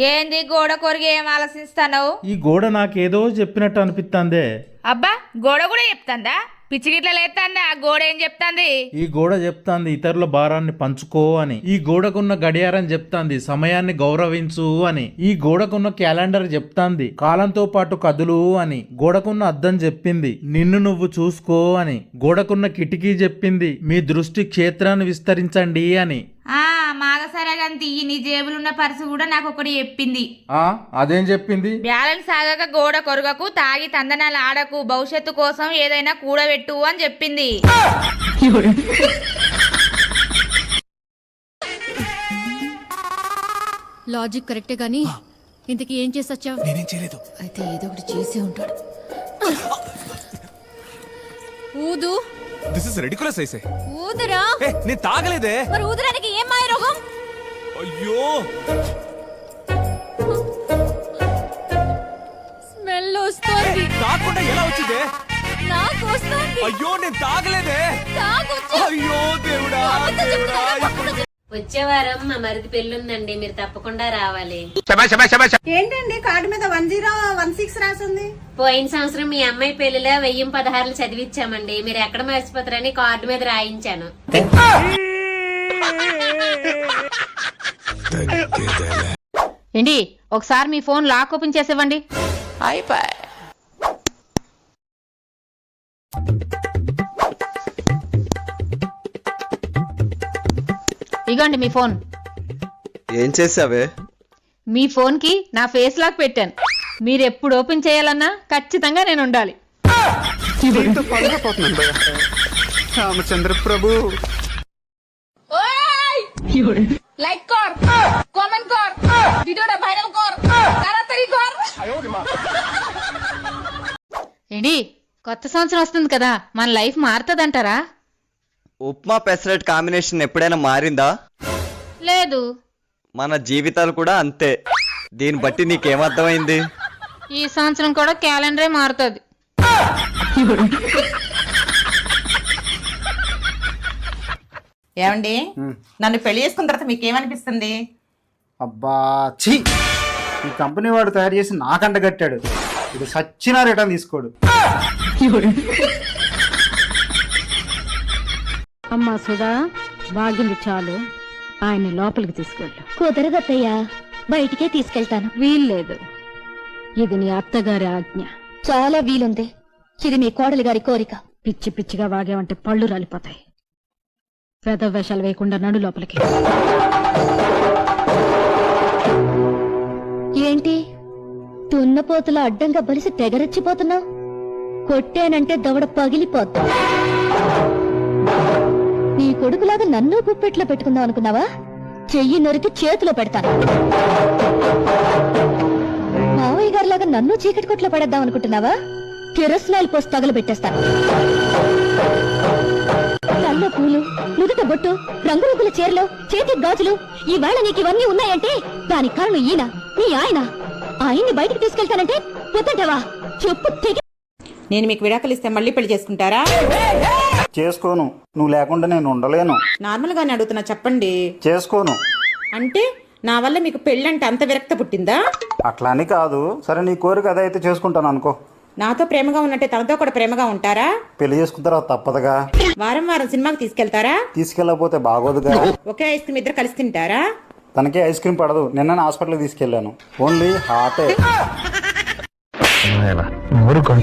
ఏంది గోడ కొరిగి ఏం ఆలోచిస్తావు? ఈ గోడ నాకేదో చెప్పినట్టు అనిపిస్తుందే. అబ్బా గోడ కూడా చెప్తాందా? పిచ్చిగిట్ల లేస్తాందా? గోడ ఏం చెప్తాంది? ఈ గోడ చెప్తాంది ఇతరుల భారాన్ని పంచుకో అని. ఈ గోడకున్న గడియారం చెప్తాంది సమయాన్ని గౌరవించు అని. ఈ గోడకున్న క్యాలెండర్ చెప్తాంది కాలంతో పాటు కదులు అని. గోడకున్న అద్దం చెప్పింది నిన్ను నువ్వు చూసుకో అని. గోడకున్న కిటికీ చెప్పింది మీ దృష్టి క్షేత్రాన్ని విస్తరించండి అని. మాగసరగంతి నీ జేబులున్న పర్సు కూడా నాకు ఒకటి చెప్పింది. అదేం చెప్పింది? బ్యాలెన్స్ ఆగక గోడ కొరగకు, తాగి తందనాలు ఆడకు, భవిష్యత్తు కోసం ఏదైనా కూడబెట్టు అని చెప్పింది. లాజిక్ కరెక్టే గానీ ఇంతకీ ఏం చేసి వచ్చావు? నేనేం చేయలేదు. అయితే ఏదో ఒకటి చేసే ఉంటాడు. ఊదు. దిస్ ఇస్ రెడిక్యులస్ ఐసే. ఊదరా. నేను తాగలేదే. మరి ఊదడానికి ఏం మాయ రోగం? అయ్యో స్మెల్ వస్తుంది. తాగకుండా ఎలా వచ్చిందే? నాకు వస్తుంది. అయ్యో నేను తాగలేదే. తాగొచ్చు. అయ్యో దేవుడా. వచ్చే వారం మా మరిది పెళ్ళుందండి, మీరు తప్పకుండా రావాలి. ఏంటండి కార్డు మీద 1016 రాసింది? పోయిన సంవత్సరం మీ అమ్మాయి పెళ్లిలో 1016 చదివించామండి, మీరు ఎక్కడ మర్చిపోతారని కార్డు మీద రాయించాను. ఏంటి ఒకసారి మీ ఫోన్ లాక్ ఓపెన్ చేసేవ్వండి. అయిపోయి ఇగోండి మీ ఫోన్. ఏం చేసావే? మీ ఫోన్ కి నా ఫేస్ లాక్ పెట్టాను. మీరు ఎప్పుడు ఓపెన్ చేయాలన్నా ఖచ్చితంగా నేను ఉండాలి. రామచంద్ర ప్రభు. লাইক কর, কমেন্ট কর, ভিডিওটা ভাইরাল কর, তাড়াতাড়ি কর. ఏంటి కొత్త సంవత్సరం వస్తుంది కదా, మన లైఫ్ మారుతుందంటారా? ఉప్మా పెసరట్ కాంబినేషన్ ఎప్పుడైనా మారిందా? లేదు. మన జీవితాలు కూడా అంతే. దీన్ని బట్టి నీకేమర్థమైంది? ఈ సంవత్సరం కూడా క్యాలెండరే మారుతుంది. ఏమండి, నన్ను పెళ్లి చేసుకున్న తర్వాత మీకేమనిపిస్తుంది? అబ్బా ఛీ, ఈ కంపెనీ వాడు తయారు చేసి నాకంట కట్టాడు. ఇది సచ్చినా రిటర్న్ తీసుకోడు. అమ్మా సుధా, బాగింది చాలు, ఆయన లోపలికి తీసుకెళ్ళు. కుదరదత్తయ్యా, బయటికే తీసుకెళ్తాను. వీల్లేదు, ఇది నీ అత్తగారి ఆజ్ఞ. చాలా వీలుంది, ఇది మీ కోడలి గారి కోరిక. పిచ్చి పిచ్చిగా వాగేవంటే పళ్ళు రాలిపోతాయి. పెద్ద వేషాలు వేయకుండా నడు లోపలికి. ఏంటి తున్నపోతుల అడ్డంగా బలిసి తెగరెచ్చిపోతున్నావు? కొట్టానంటే దవడ పగిలిపోద్ది. నీ కొడుకులాగా నన్ను గుప్పెట్లో పెట్టుకుందాం అనుకున్నావా? చెయ్యి నరికి చేతిలో పెడతాను. మావయ్య గారిలాగా నన్ను చీకటి కొట్లో పడేద్దాం అనుకుంటున్నావా? కిరసనాయిల్ పోసి తగలబెట్టేస్తాను. కళ్ళ పూలు, నుదుట బొట్టు, రంగురంగుల చీరలు, చేతి గాజులు, ఈవేళ నీకు ఇవన్నీ ఉన్నాయంటే దానికి కారణం ఈయన, నీ ఆయన. ఆయన్ని బయటికి తీసుకెళ్తానంటే వద్దంటావా? చెప్పు తెగి. నేను మీకు విడాకులు ఇస్తే మళ్ళీ పెళ్లి చేసుకుంటారా? చేసుకోను. నువ్వు లేకుండా నేను ఉండలేను. నార్మల్ గానే అడుగుతున్నా, చెప్పండి. చేసుకోను. అంటే నా వల్ల మీకు పెళ్ళంటే అంత విరక్త పుట్టిందా? అట్లా అని కాదు. సరే, నీ కోరిక అదైతే చేసుకుంటాను అనుకో. నాతో ప్రేమగా ఉన్నట్టే తనతో కూడా ప్రేమగా ఉంటారా? పెళ్లి చేసుకున్న తర్వాత తప్పదుగా. వారం వారం సినిమాకి తీసుకెళ్తారా? తీసుకెళ్ళకపోతే బాగోదుగా. ఒకే ఐస్ క్రీమ్ ఇద్దరు కలిసి తింటారా? తనకే ఐస్ క్రీమ్ పడదు. నిన్న హాస్పిటల్కి తీసుకెళ్ళాను. ఓన్లీ హాటే.